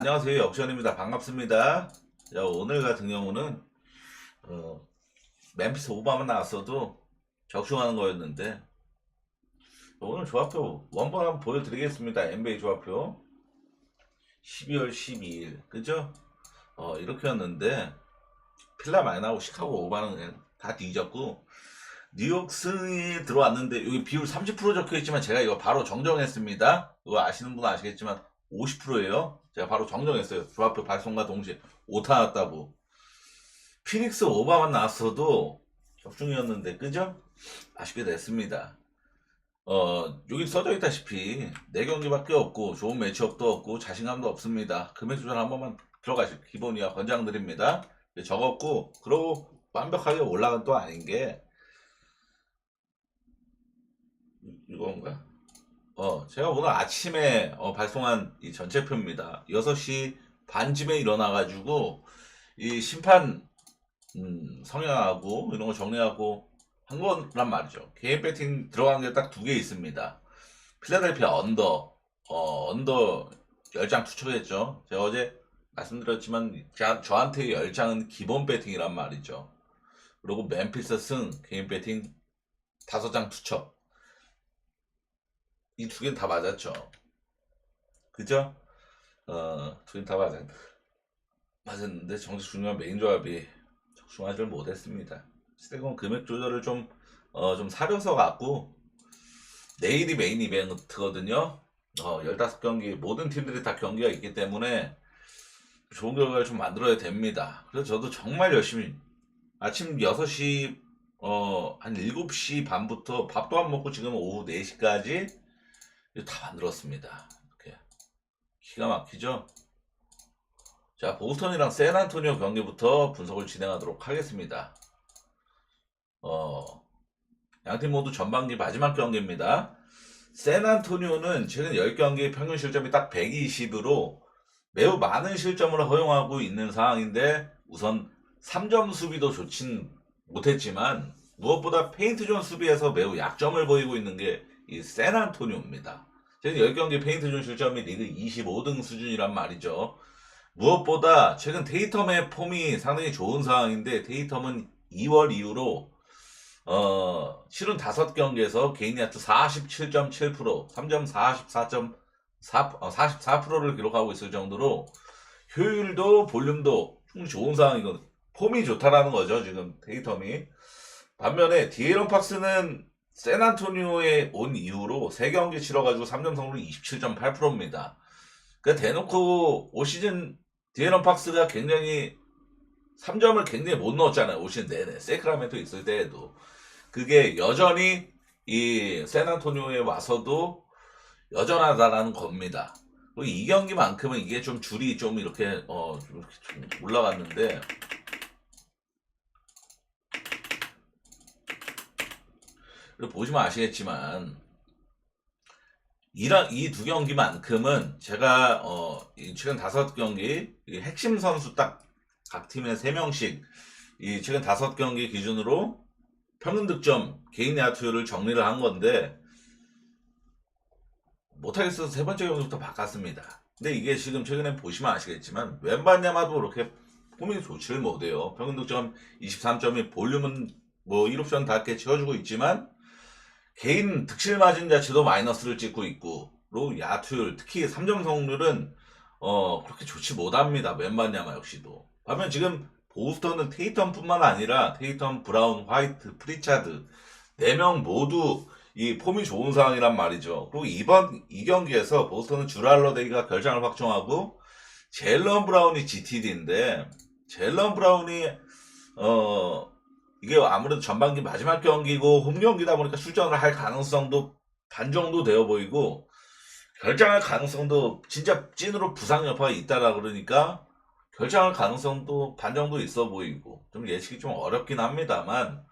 안녕하세요. 역시원입니다. 반갑습니다. 자, 오늘 같은 경우는 멤피스 오바만 나왔어도 적중하는 거였는데 오늘 조합표 원본 한번 보여드리겠습니다. NBA 조합표 12월 12일 그죠? 이렇게였는데 필라 많이 나오고 시카고 오바는 그냥 다 뒤졌고 뉴욕 승이 들어왔는데 여기 비율 30% 적혀있지만 제가 이거 바로 정정했습니다. 이거 아시는 분은 아시겠지만 50%예요. 제가 바로 정정했어요. 조합표 발송과 동시에 오타 났다고. 피닉스 오바만 나왔어도 적중이었는데 그죠? 아쉽게 됐습니다. 여기 써져 있다시피 4경기밖에 없고 좋은 매치업도 없고 자신감도 없습니다. 금액 조절 한 번만 들어가시고 기본이야 권장드립니다. 적었고 그러고 완벽하게 올라간 또 아닌 게 이건가? 제가 오늘 아침에 발송한 이 전체표입니다. 6시 반쯤에 일어나가지고 이 심판 성향하고 이런 거 정리하고 한 거란 말이죠. 개인 배팅 들어간 게 딱 2개 있습니다. 필라델피아 언더 10장 투척했죠. 제가 어제 말씀드렸지만 저한테 10장은 기본 배팅이란 말이죠. 그리고 멤피스 승 개인 배팅 5장 투척. 이 2개는 다 맞았죠. 그죠? 2개는 다 맞았는데 정식 중요한 메인 조합이 적중하지 못했습니다. 스테건 금액 조절을 좀 사려서 갖고 내일이 메인 이벤트거든요. 15경기 모든 팀들이 다 경기가 있기 때문에 좋은 결과를 좀 만들어야 됩니다. 그래서 저도 정말 열심히 아침 6시 한 7시 반부터 밥도 안 먹고 지금 오후 4시까지 다 만들었습니다. 이렇게 기가 막히죠? 자, 보스턴이랑 샌안토니오 경기부터 분석을 진행하도록 하겠습니다. 양팀 모두 전반기 마지막 경기입니다. 샌안토니오는 최근 10경기 평균 실점이 딱 120으로 매우 많은 실점을 허용하고 있는 상황인데 우선 3점 수비도 좋진 못했지만 무엇보다 페인트존 수비에서 매우 약점을 보이고 있는 게 이 샌안토니오입니다. 최근 10경기 페인트존 실점이 리그 25등 수준이란 말이죠. 무엇보다 최근 테이텀의 폼이 상당히 좋은 상황인데 테이텀은 2월 이후로 실은 5경기에서 개인 야투 47.7%, 3점 44.4%를 기록하고 있을 정도로 효율도 볼륨도 충분히 좋은 상황이거든요. 폼이 좋다라는 거죠, 지금 테이텀이. 반면에 디에런 팍스는 샌안토니오에 온 이후로 3경기 치러가지고 3점 성공률 27.8%입니다. 그러니까 대놓고 올 시즌 디에런 팍스가 굉장히 3점을 굉장히 못 넣었잖아요. 올 시즌 내내. 세크라멘토 있을 때에도. 그게 여전히 이 샌안토니오에 와서도 여전하다라는 겁니다. 그리고 이 경기만큼은 이게 좀 줄이 좀 이렇게 좀 올라갔는데 보시면 아시겠지만 이 2경기만큼은 제가 최근 5경기 핵심 선수 딱 각 팀에 3명씩 이 최근 5경기 기준으로 평균 득점 개인 야투율을 정리를 한 건데 못하겠어서 3번째 경기부터 바꿨습니다. 근데 이게 지금 최근에 보시면 아시겠지만 웬반야마도 그렇게 폼이 좋지를 못해요. 평균 득점 23점이 볼륨은 뭐 1옵션 다 이렇게 채워주고 있지만 개인 득실 마진 자체도 마이너스를 찍고 있고 그리고 야투율 특히 3점 성공률은 그렇게 좋지 못합니다. 웬반야마 역시도. 반면 지금 보스턴은 테이텀뿐만 아니라 테이텀, 브라운, 화이트, 프리차드 4명 모두 이 폼이 좋은 상황이란 말이죠. 그리고 이번 이 경기에서 보스턴은 주랄러데이가 결장을 확정하고 제일런 브라운이 GTD인데 제일런 브라운이 이게 아무래도 전반기 마지막 경기고 홈 경기다 보니까 출전을 할 가능성도 반 정도 되어 보이고 결장할 가능성도 진짜 찐으로 부상 여파가 있다라 그러니까 결정할 가능성도 반 정도 있어 보이고 좀 예측이 좀 어렵긴 합니다만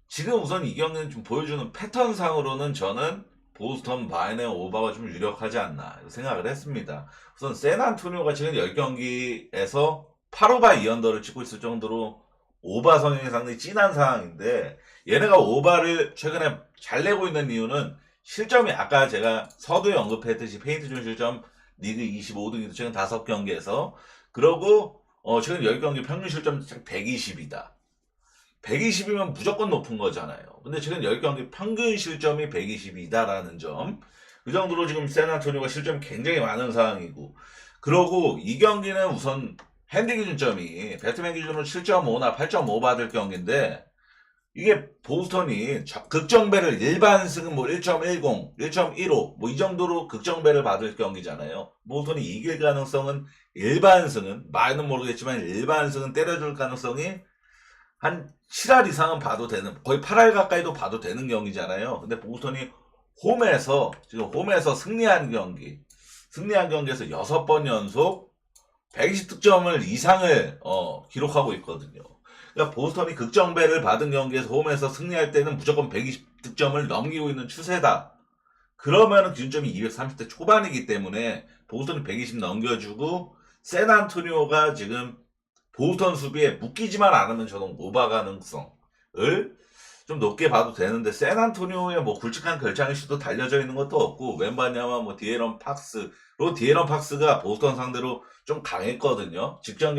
지금 우선 이 경기는 좀 보여주는 패턴상으로는 저는 보스턴 마인의 오버가 좀 유력하지 않나 생각을 했습니다. 우선 샌안토니오가 지금 10경기에서 8오바 2언더를 찍고 있을 정도로 오바 성향이 상당히 진한 상황인데 얘네가 오바를 최근에 잘 내고 있는 이유는 실점이 아까 제가 서두에 언급했듯이 페인트존 실점 리그 25등이도 최근 5경기에서. 그러고 최근 10경기 평균 실점 120이다. 120이면 무조건 높은 거잖아요. 근데 최근 10경기 평균 실점이 120이다라는 점. 그 정도로 지금 샌안토니오가 실점이 굉장히 많은 상황이고. 그러고 이 경기는 우선 핸디 기준점이 배트맨 기준으로 7.5나 8.5 받을 경기인데, 이게 보스턴이 극정배를 일반 승은 뭐 1.10, 1.15 뭐 이 정도로 극정배를 받을 경기잖아요. 보스턴이 이길 가능성은, 일반 승은 많이는 모르겠지만 일반 승은 때려줄 가능성이 한 7할 이상은 봐도 되는, 거의 8할 가까이도 봐도 되는 경기잖아요. 근데 보스턴이 지금 홈에서 승리한 경기에서 6번 연속 120득점을 이상을 기록하고 있거든요. 그러니까 보스턴이 극정배를 받은 경기에서 홈에서 승리할 때는 무조건 120득점을 넘기고 있는 추세다. 그러면은 기준점이 230대 초반이기 때문에 보스턴이 120 넘겨주고, 샌안토니오가 지금 보스턴 수비에 묶이지만 않으면 저는 오바 가능성을 좀 높게 봐도 되는데, 샌안토니오의 뭐 굵직한 결장의 슛도 달려져 있는 것도 없고, 웬바냐마 뭐 디에런 팍스가 보스턴 상대로 좀 강했거든요. 직전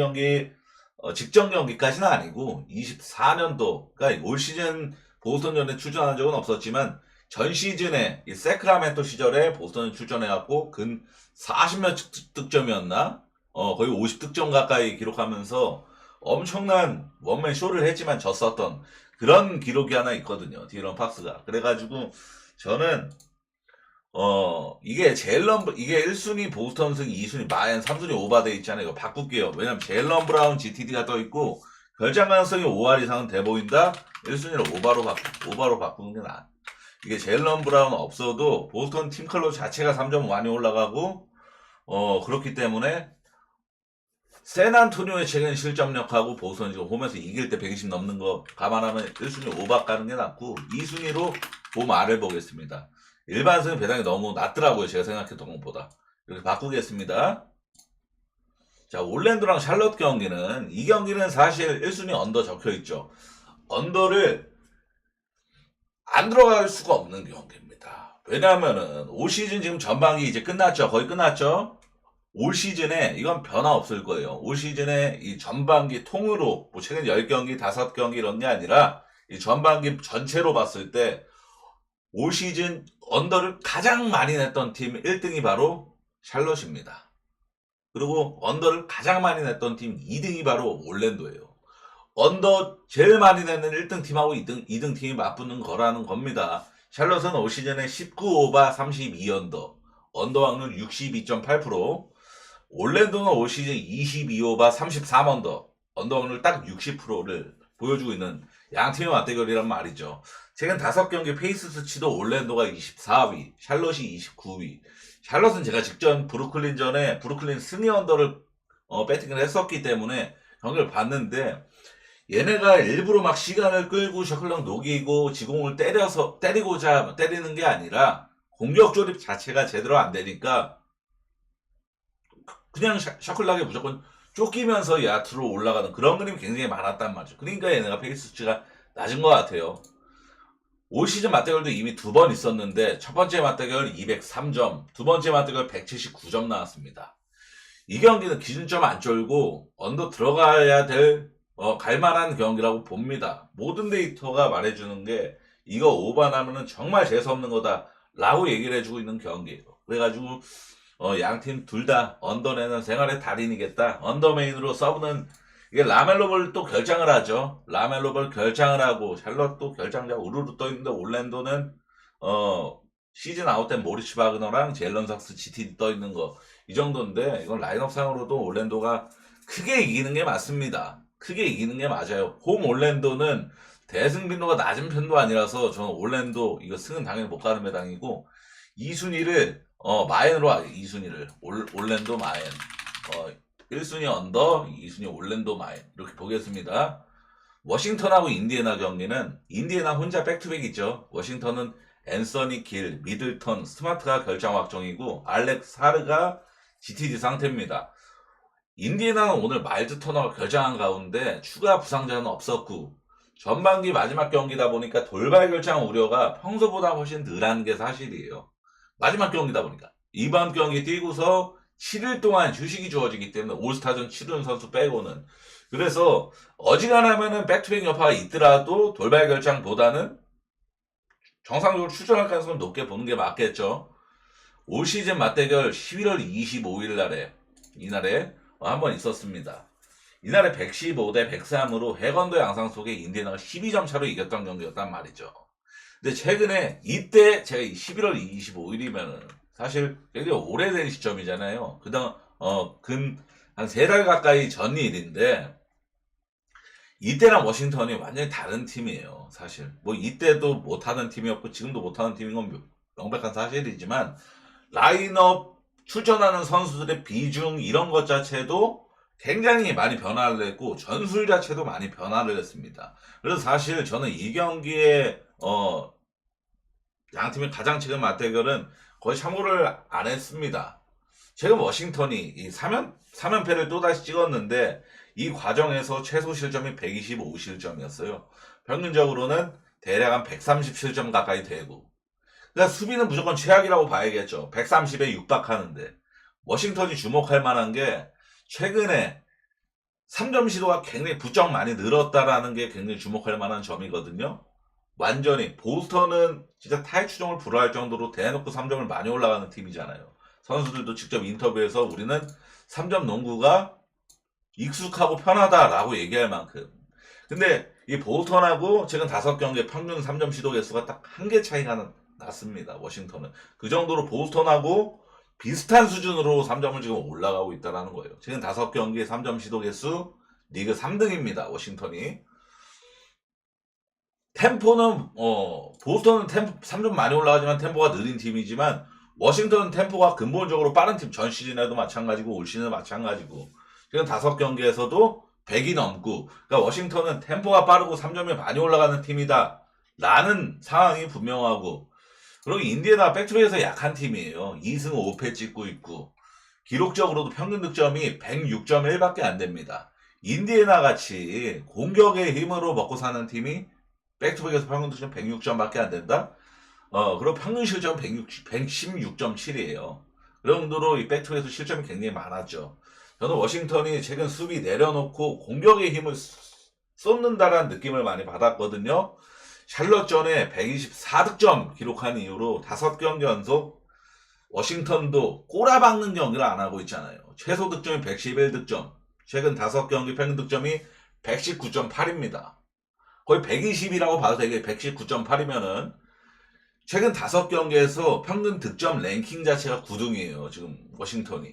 경기까지는 아니고 24년도, 그러니까 올 시즌 보스턴전에 출전한 적은 없었지만 전 시즌에 이 세크라멘토 시절에 보스턴에 출전해갖고 근 40몇 득점이었나? 거의 50득점 가까이 기록하면서 엄청난 원맨 쇼를 했지만 졌었던 그런 기록이 하나 있거든요. 디에런 팍스가. 그래가지고 저는 이게 이게 1순위 보스턴 승, 2순위 마이애미, 3순위 오바돼 있잖아요. 이거 바꿀게요. 왜냐면 제일런 브라운 GTD가 떠 있고 결장 가능성이 5할 이상은 돼 보인다. 1순위를 오바로 바꾸는 게 나아. 이게 제일런 브라운 없어도 보스턴 팀 컬러 자체가 3점 많이 올라가고, 그렇기 때문에 샌안토니오의 최근 실점력하고 보스턴 지금 홈에서 이길 때 120 넘는 거 감안하면 1순위 오바 가는 게 낫고, 2순위로 봄 R을 보겠습니다. 일반승 배당이 너무 낮더라고요. 제가 생각했던 것보다. 이렇게 바꾸겠습니다. 자, 올랜도랑 샬럿 경기는, 이 경기는 사실 1순위 언더 적혀있죠. 언더를 안 들어갈 수가 없는 경기입니다. 왜냐하면은 올 시즌 지금 전반기 이제 끝났죠. 거의 끝났죠. 올 시즌에 이건 변화 없을 거예요. 올 시즌에 이 전반기 통으로 뭐 최근 10경기, 5경기 이런 게 아니라 이 전반기 전체로 봤을 때 올 시즌 언더를 가장 많이 냈던 팀 1등이 바로 샬럿입니다. 그리고 언더를 가장 많이 냈던 팀 2등이 바로 올랜도예요. 언더 제일 많이 내는 1등 팀하고 2등 팀이 맞붙는 거라는 겁니다. 샬럿은 올 시즌에 19오바 32언더, 언더 확률 62.8%, 올랜도는 올 시즌 22오바 33언더, 언더 확률 딱 60%를 보여주고 있는 양팀의 맞대결이란 말이죠. 최근 5경기 페이스 수치도 올랜도가 24위, 샬럿이 29위. 샬럿은 제가 직전 브루클린 승리 언더를 배팅을 했었기 때문에 경기를 봤는데, 얘네가 일부러 막 시간을 끌고 셔클락 녹이고 지공을 때리는 게 아니라 공격 조립 자체가 제대로 안 되니까 그냥 셔클락에 무조건 쫓기면서 야투로 올라가는 그런 그림이 굉장히 많았단 말이죠. 그러니까 얘네가 페이스 수치가 낮은 것 같아요. 올 시즌 맞대결도 이미 2번 있었는데, 첫 번째 맞대결 203점, 두 번째 맞대결 179점 나왔습니다. 이 경기는 기준점 안 쫄고 언더 들어가야 될 갈만한 경기라고 봅니다. 모든 데이터가 말해주는 게 이거 오반하면은 정말 재수없는 거다 라고 얘기를 해주고 있는 경기예요. 그래가지고 양팀 둘 다 언더내는 생활의 달인이겠다. 언더메인으로 서브는, 이게 라멜로볼 또 결장을 하죠. 라멜로볼 결장을 하고 샬럿도 결장자 우르르 떠있는데, 올랜도는 시즌 아웃된 모리츠 바그너랑 제일런 삭스 GTD 떠있는 거, 이 정도인데 이건 라인업 상으로도 올랜도가 크게 이기는 게 맞습니다. 크게 이기는 게 맞아요. 홈 올랜도는 대승 빈도가 낮은 편도 아니라서 저는 올랜도 이거 승은 당연히 못 가는 배당이고, 2순위를 마엔으로 하죠. 2순위를 올랜도 마엔, 1순위 언더, 2순위 올랜도 마엔, 이렇게 보겠습니다. 워싱턴하고 인디애나 경기는 인디애나 혼자 백투백이죠. 워싱턴은 앤서니 길, 미들턴, 스마트가 결장 확정이고 알렉스 하르가 GTD 상태입니다. 인디애나는 오늘 마일드 터너가 결장한 가운데 추가 부상자는 없었고, 전반기 마지막 경기다 보니까 돌발 결장 우려가 평소보다 훨씬 덜한 게 사실이에요. 마지막 경기다 보니까. 이번 경기 뛰고서 7일 동안 휴식이 주어지기 때문에 올스타전 치르는 선수 빼고는. 그래서 어지간하면은 백투백 여파가 있더라도 돌발 결장보다는 정상적으로 출전할 가능성을 높게 보는 게 맞겠죠. 올 시즌 맞대결 11월 25일 날에 이날에 한번 있었습니다. 이날에 115대 103으로 해건도 양상 속에 인디애나가 12점 차로 이겼던 경기였단 말이죠. 근데 최근에 이때 제가 11월 25일이면은 사실 굉장히 오래된 시점이잖아요. 한 3달 가까이 전 일인데 이때랑 워싱턴이 완전히 다른 팀이에요. 사실 뭐 이때도 못하는 팀이었고 지금도 못하는 팀인 건 명백한 사실이지만 라인업 출전하는 선수들의 비중 이런 것 자체도 굉장히 많이 변화를 했고 전술 자체도 많이 변화를 했습니다. 그래서 사실 저는 이 경기에 양팀의 가장 최근 맞대결은 거의 참고를 안 했습니다. 최근 워싱턴이 이 3연패를 또다시 찍었는데 이 과정에서 최소 실점이 125실점이었어요. 평균적으로는 대략 한 130실점 가까이 되고. 그러니까 수비는 무조건 최악이라고 봐야겠죠. 130에 육박하는데. 워싱턴이 주목할 만한 게 최근에 3점 시도가 굉장히 부쩍 많이 늘었다라는 게 굉장히 주목할 만한 점이거든요. 완전히 보스턴은 진짜 타의 추종을 불허할 정도로 대놓고 3점을 많이 올라가는 팀이잖아요. 선수들도 직접 인터뷰에서 우리는 3점 농구가 익숙하고 편하다라고 얘기할 만큼. 근데 이 보스턴하고 최근 5경기의 평균 3점 시도 개수가 딱 한 개 차이가 났습니다. 워싱턴은. 그 정도로 보스턴하고 비슷한 수준으로 3점을 지금 올라가고 있다는 거예요. 최근 5경기의 3점 시도 개수 리그 3등입니다. 워싱턴이. 템포는 보스턴은 3점 많이 올라가지만 템포가 느린 팀이지만 워싱턴은 템포가 근본적으로 빠른 팀. 전 시즌에도 마찬가지고 올 시즌에도 마찬가지고 지금 5경기에서도 100이 넘고, 그러니까 워싱턴은 템포가 빠르고 3점이 많이 올라가는 팀이다 라는 상황이 분명하고, 그리고 인디애나 백투백에서 약한 팀이에요. 2승 5패 찍고 있고 기록적으로도 평균 득점이 106.1밖에 안 됩니다. 인디애나 같이 공격의 힘으로 먹고 사는 팀이 백투백에서 평균 득점 106점밖에 안 된다? 그리고 평균 실점 116.7이에요. 그런 정도로 이 백투백에서 실점이 굉장히 많았죠. 저는 워싱턴이 최근 수비 내려놓고 공격의 힘을 쏟는다라는 느낌을 많이 받았거든요. 샬럿전에 124득점 기록한 이후로 5경기 연속 워싱턴도 꼬라박는 경기를 안 하고 있잖아요. 최소 득점이 111득점, 최근 5경기 평균 득점이 119.8입니다. 거의 120이라고 봐도 되게 119.8이면은 최근 5경기에서 평균 득점 랭킹 자체가 9등이에요. 지금 워싱턴이.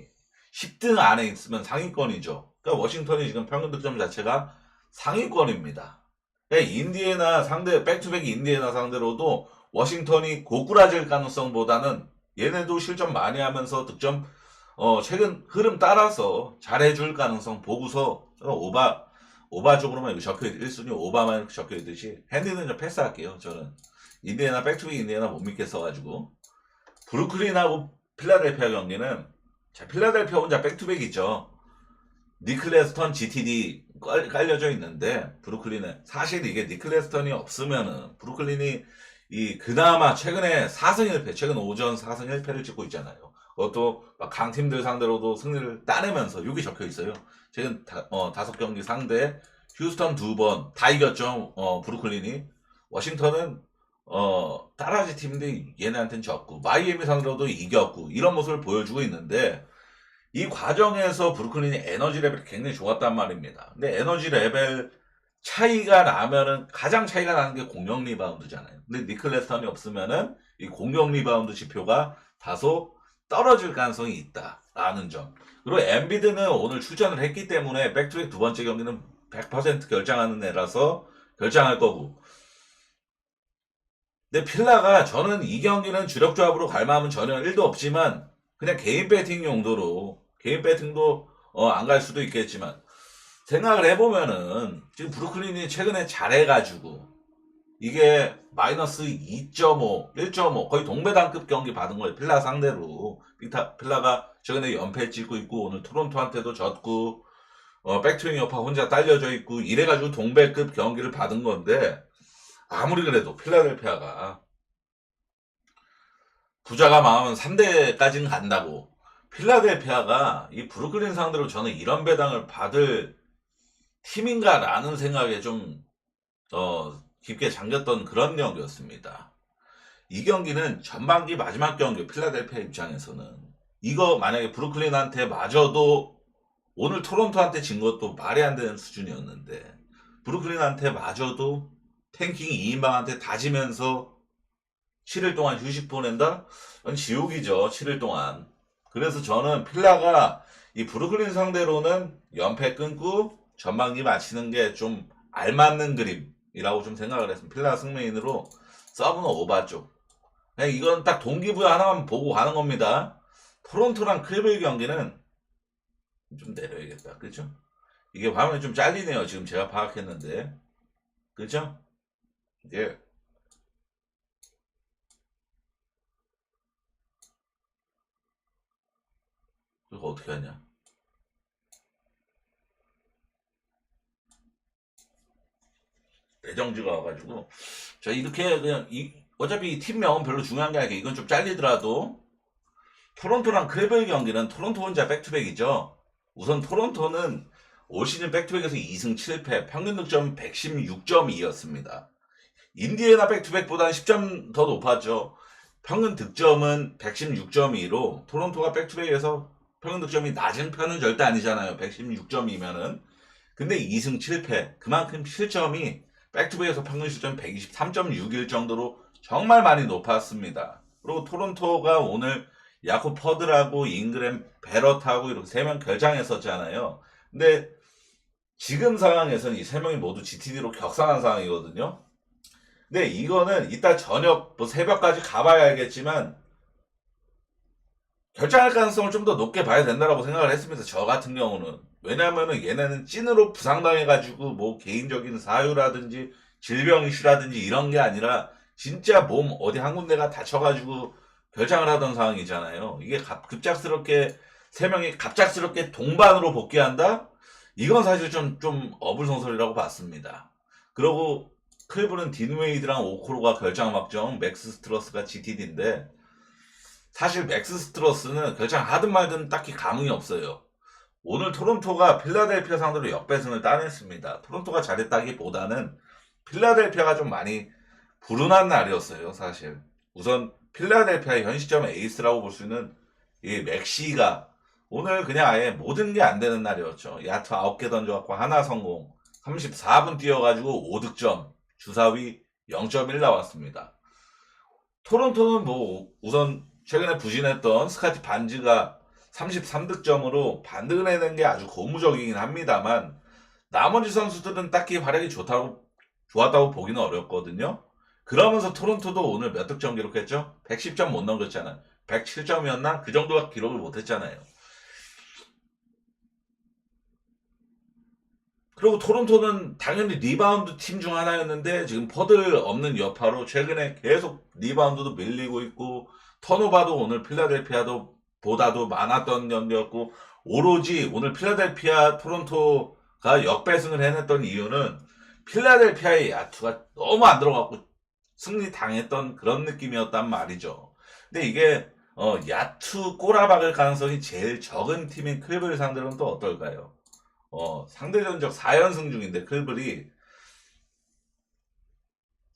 10등 안에 있으면 상위권이죠. 그러니까 워싱턴이 지금 평균 득점 자체가 상위권입니다. 그러니까 인디애나 상대, 백투백 인디애나 상대로도 워싱턴이 고꾸라질 가능성보다는 얘네도 실점 많이 하면서 득점, 최근 흐름 따라서 잘해줄 가능성 보고서 오바 쪽으로만 적혀있, 1순위 오바만 이렇게 적혀있듯이, 핸디는 좀 패스할게요, 저는. 인디애나, 백투백 인디애나 못 믿겠어가지고. 브루클린하고 필라델피아 경기는, 자, 필라델피아 혼자 백투백이죠. 니클레스턴 GTD 깔려져 있는데, 브루클린에. 사실 이게 니클레스턴이 없으면은, 브루클린이 그나마 최근에 4승 1패, 최근 오전 4승 1패를 찍고 있잖아요. 그것도 막 강팀들 상대로도 승리를 따내면서, 여기 적혀 있어요. 최근 5경기 상대, 휴스턴 2번, 다 이겼죠, 브루클린이. 워싱턴은, 따라지 팀인데 얘네한테는 졌고, 마이애미 상대로도 이겼고, 이런 모습을 보여주고 있는데, 이 과정에서 브루클린이 에너지 레벨이 굉장히 좋았단 말입니다. 근데 에너지 레벨 차이가 나면은 가장 차이가 나는 게 공격 리바운드잖아요. 근데 니클레스턴이 없으면은 이 공격 리바운드 지표가 다소 떨어질 가능성이 있다라는 점. 그리고 엠비드는 오늘 출전을 했기 때문에 백투백 2번째 경기는 100% 결장하는 애라서 결장할 거고. 근데 필라가, 저는 이 경기는 주력 조합으로 갈 마음은 전혀 1도 없지만 그냥 개인 배팅 용도로, 개인 배팅도 안 갈 수도 있겠지만, 생각을 해보면은 지금 브루클린이 최근에 잘해가지고 이게 마이너스 2.5, 1.5 거의 동배당급 경기 받은 거예요. 필라 상대로. 필라가 최근에 연패 찍고 있고 오늘 토론토한테도 졌고 백투윈 여파 혼자 딸려져 있고 이래가지고 동배급 경기를 받은 건데, 아무리 그래도 필라델피아가 부자가 망하면 3대까지는 간다고. 필라델피아가 이 브루클린 상대로 저는 이런 배당을 받을 팀인가라는 생각에 좀 깊게 잠겼던 그런 경기였습니다. 이 경기는 전반기 마지막 경기 필라델피아 입장에서는 이거 만약에 브루클린한테 마저도 오늘 토론토한테 진 것도 말이 안 되는 수준이었는데 브루클린한테 마저도 탱킹 2인방한테 다지면서 7일 동안 휴식 보낸다? 그건 지옥이죠. 7일 동안. 그래서 저는 필라가 이 브루클린 상대로는 연패 끊고 전반기 마치는 게 좀 알맞는 그림이라고 좀 생각을 했습니다. 필라 승메인으로 서브는 오바 쪽. 그냥 이건 딱 동기부여 하나만 보고 가는 겁니다. 토론토랑 클빌 경기는 좀 내려야겠다. 그죠? 이게 화면이 좀 잘리네요. 지금 제가 파악했는데. 그죠? 이게 이거 어떻게 하냐? 내정지가 와가지고 자 이렇게 그냥 어차피 팀명은 별로 중요한 게 아니라 이건 좀 잘리더라도 토론토랑 클벨 경기는 토론토 혼자 백투백이죠. 우선 토론토는 올 시즌 백투백에서 2승 7패 평균 득점 116.2였습니다. 인디애나 백투백보다는 10점 더 높았죠. 평균 득점은 116.2로 토론토가 백투백에서 평균 득점이 낮은 편은 절대 아니잖아요. 116.2면은. 근데 2승 7패 그만큼 실점이 백투백에서 평균 실점 123.61 정도로 정말 많이 높았습니다. 그리고 토론토가 오늘 야코 퍼드라고 잉그램 베럿하고 이렇게 3명 결장했었잖아요. 근데 지금 상황에서는 이 3명이 모두 GTD로 격상한 상황이거든요. 근데 이거는 이따 저녁 뭐 새벽까지 가봐야 알겠지만 결장할 가능성을 좀 더 높게 봐야 된다고 생각을 했습니다. 저 같은 경우는. 왜냐면은 얘네는 찐으로 부상당해가지고 뭐 개인적인 사유라든지 질병 이슈라든지 이런 게 아니라 진짜 몸 어디 한 군데가 다쳐가지고 결장을 하던 상황이잖아요. 이게 급작스럽게 3명이 갑작스럽게 동반으로 복귀한다? 이건 사실 좀 어불성설이라고 봤습니다. 그리고 클브는 딘웨이드랑 오코로가 결장 확정, 맥스 스트러스가 GTD인데 사실 맥스 스트러스는 결장하든 말든 딱히 감흥이 없어요. 오늘 토론토가 필라델피아 상대로 역배승을 따냈습니다. 토론토가 잘했다기보다는 필라델피아가 좀 많이 불운한 날이었어요. 사실 우선 필라델피아의 현 시점 에이스라고 볼 수 있는 이 맥시가 오늘 그냥 아예 모든 게 안 되는 날이었죠. 야투 9개 던져갖고 하나 성공 34분 뛰어가지고 5득점 주사위 0.1 나왔습니다. 토론토는 뭐 우선 최근에 부진했던 스카티 반즈가 33득점으로 반등해낸 게 아주 고무적이긴 합니다만 나머지 선수들은 딱히 활약이 좋았다고 보기는 어렵거든요. 그러면서 토론토도 오늘 몇 득점 기록했죠? 110점 못 넘겼잖아요. 107점이었나? 그 정도가 기록을 못했잖아요. 그리고 토론토는 당연히 리바운드 팀 중 하나였는데 지금 퍼들 없는 여파로 최근에 계속 리바운드도 밀리고 있고 턴오버도 오늘 필라델피아도 보다도 많았던 경기였고 오로지 오늘 필라델피아 토론토가 역배승을 해냈던 이유는 필라델피아의 야투가 너무 안 들어갔고 승리 당했던 그런 느낌이었단 말이죠. 근데 이게 야투 꼬라박을 가능성이 제일 적은 팀인 클블 상대로는 또 어떨까요? 상대전적 4연승 중인데 클블이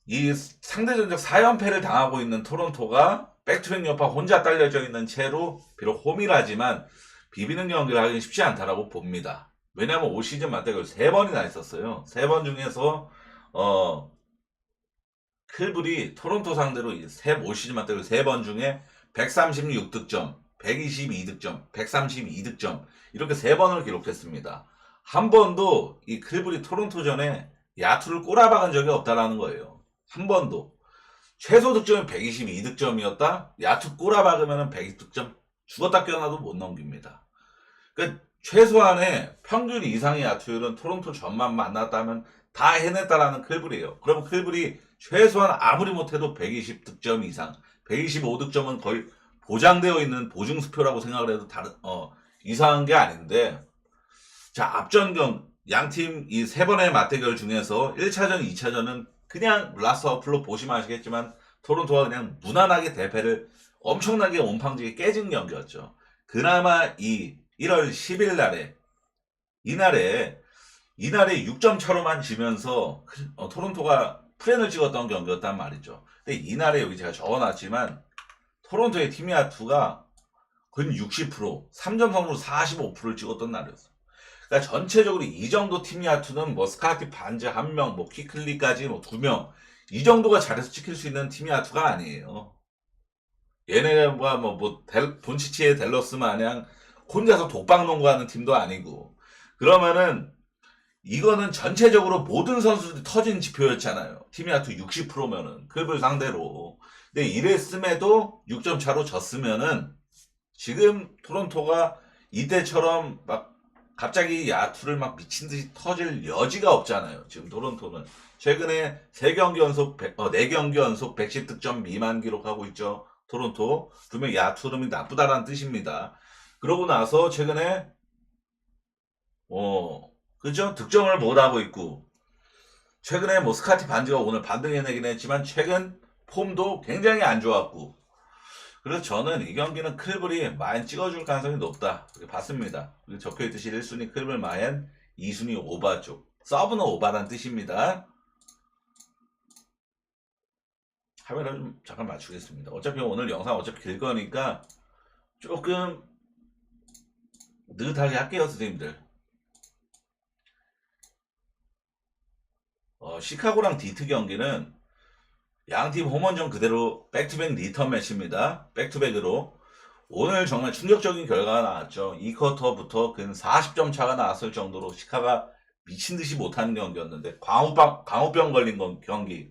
이 상대전적 4연패를 당하고 있는 토론토가 백투백 여파 혼자 딸려져 있는 채로 비록 홈이라지만 비비는 경기를 하기는 쉽지 않다라고 봅니다. 왜냐하면 올 시즌 맞대결 3번이나 있었어요. 3번 중에서 클블이 토론토 상대로 올 시즌 맞대결 3번 중에 136득점, 122득점, 132득점 이렇게 3번을 기록했습니다. 한 번도 이 클블이 토론토전에 야투를 꼬라박은 적이 없다라는 거예요. 한 번도. 최소 득점이 122득점이었다? 야투 꼬라박으면 120득점 죽었다 깨어나도 못 넘깁니다. 그러니까 최소한의 평균 이상의 야투율은 토론토 전만 만났다면 다 해냈다라는 클블이에요. 그러면 클블이 최소한 아무리 못해도 120득점 이상, 125득점은 거의 보장되어 있는 보증수표라고 생각을 해도 이상한 게 아닌데 자, 앞전경 양팀 이 3번의 맞대결 중에서 1차전, 2차전은 그냥 라스트 어플로 보시면 아시겠지만 토론토가 그냥 무난하게 대패를 엄청나게 온팡지게 깨진 경기였죠. 그나마 이 1월 10일 날에 이날에 6점 차로만 지면서 토론토가 프렌을 찍었던 경기였단 말이죠. 근데 이날에 여기 제가 적어놨지만 토론토의 팀야투가 근 60%, 3점 성으로 45%를 찍었던 날이었어. 그러니까 전체적으로 이 정도 팀야투는 뭐 스카티 반즈 1명, 뭐 키클리까지 뭐 2명 이 정도가 잘해서 찍힐 수 있는 팀야투가 아니에요. 얘네가 본치치의 댈러스 마냥 혼자서 독박 농구하는 팀도 아니고 그러면은 이거는 전체적으로 모든 선수들이 터진 지표였잖아요. 팀야투 60%면은 클블 상대로. 근데 이랬음에도 6점 차로 졌으면은 지금 토론토가 이때처럼 막 갑자기 야투를 막 미친 듯이 터질 여지가 없잖아요. 지금 토론토는 최근에 4경기 연속 4경기 연속 110득점 미만 기록하고 있죠. 토론토. 분명 야투 흐름이 나쁘다라는 뜻입니다. 그러고 나서 최근에 그죠? 득점을 못하고 있고 최근에 뭐 스카티 반지가 오늘 반등해내긴 했지만 최근 폼도 굉장히 안 좋았고 그래서 저는 이 경기는 클블이 마엔 찍어줄 가능성이 높다 그렇게 봤습니다. 적혀있듯이 1순위 클블 마엔 2순위 오바 쪽 서브는 오바란 뜻입니다. 카메라 좀 잠깐 맞추겠습니다. 어차피 오늘 영상 어차피 길 거니까 조금 느긋하게 할게요 선생님들. 시카고랑 디트 경기는 양팀 홈원전 그대로 백투백 리턴 매치입니다. 백투백으로 오늘 정말 충격적인 결과가 나왔죠. 2쿼터부터 근 40점 차가 나왔을 정도로 시카가 미친듯이 못하는 경기였는데 광우병 걸린 경기.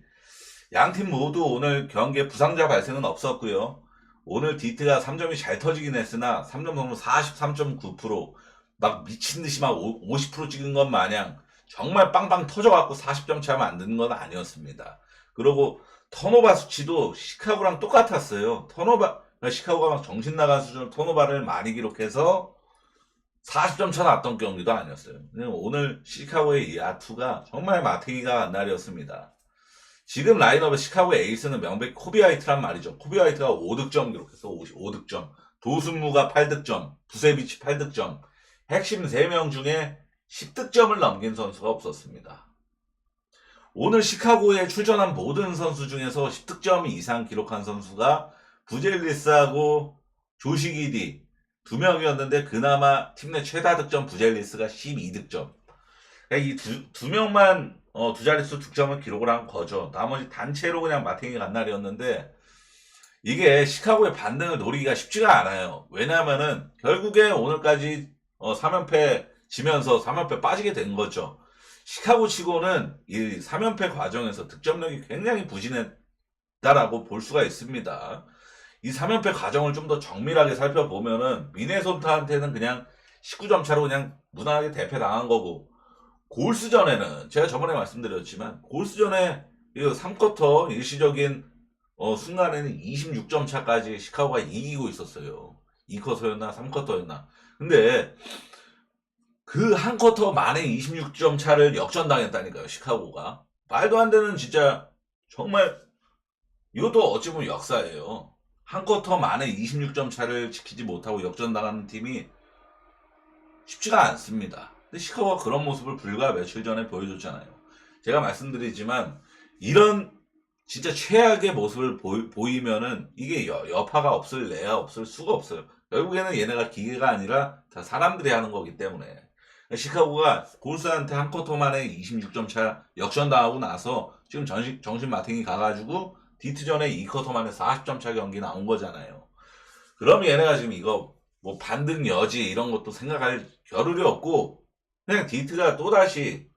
양팀 모두 오늘 경기에 부상자 발생은 없었고요. 오늘 디트가 3점이 잘 터지긴 했으나 3점 성공 43.9% 막 미친듯이 막 50% 찍은 것 마냥 정말 빵빵 터져갖고 40점 차 만드는 건 아니었습니다. 그리고 턴오버 수치도 시카고랑 똑같았어요. 시카고가 막 정신 나간 수준으로 턴오버를 많이 기록해서 40점 차 났던 경기도 아니었어요. 오늘 시카고의 야투가 정말 마탱이가 간 날이었습니다. 지금 라인업의 시카고의 에이스는 명백히 코비 화이트란 말이죠. 코비 화이트가 5득점 기록해서 55득점, 도순무가 8득점, 부세비치 8득점, 핵심 3명 중에 10득점을 넘긴 선수가 없었습니다. 오늘 시카고에 출전한 모든 선수 중에서 10득점 이상 기록한 선수가 부젤리스하고 조시기디 2명이었는데 그나마 팀 내 최다 득점 부젤리스가 12득점. 이 두 명만 두 자릿수 득점을 기록을 한 거죠. 나머지 단체로 그냥 마탱이 간 날이었는데 이게 시카고의 반등을 노리기가 쉽지가 않아요. 왜냐하면은 결국에 오늘까지 3연패 지면서 3연패 빠지게 된 거죠. 시카고 치고는 이 3연패 과정에서 득점력이 굉장히 부진했다라고 볼 수가 있습니다. 이 3연패 과정을 좀 더 정밀하게 살펴보면은 미네소타한테는 그냥 19점 차로 그냥 무난하게 대패당한 거고 골스전에는 제가 저번에 말씀드렸지만 골스전에 3쿼터 일시적인 순간에는 26점 차까지 시카고가 이기고 있었어요. 2쿼터였나 3쿼터였나. 근데 그 한 쿼터 만에 26점 차를 역전당했다니까요. 시카고가. 말도 안 되는 진짜 정말 이것도 어찌 보면 역사예요. 한 쿼터 만에 26점 차를 지키지 못하고 역전당하는 팀이 쉽지가 않습니다. 근데 시카고가 그런 모습을 불과 며칠 전에 보여줬잖아요. 제가 말씀드리지만 이런 진짜 최악의 모습을 보이면은 이게 여파가 없을래야 없을 수가 없어요. 결국에는 얘네가 기계가 아니라 다 사람들이 하는 거기 때문에 시카고가 골스한테 한 쿼터 만에 26점 차 역전당하고 나서 지금 정신 마탱이 가가지고 디트전에 2쿼터 만에 40점 차 경기 나온 거잖아요. 그럼 얘네가 지금 이거 뭐 반등 여지 이런 것도 생각할 겨를이 없고 그냥 디트가 또다시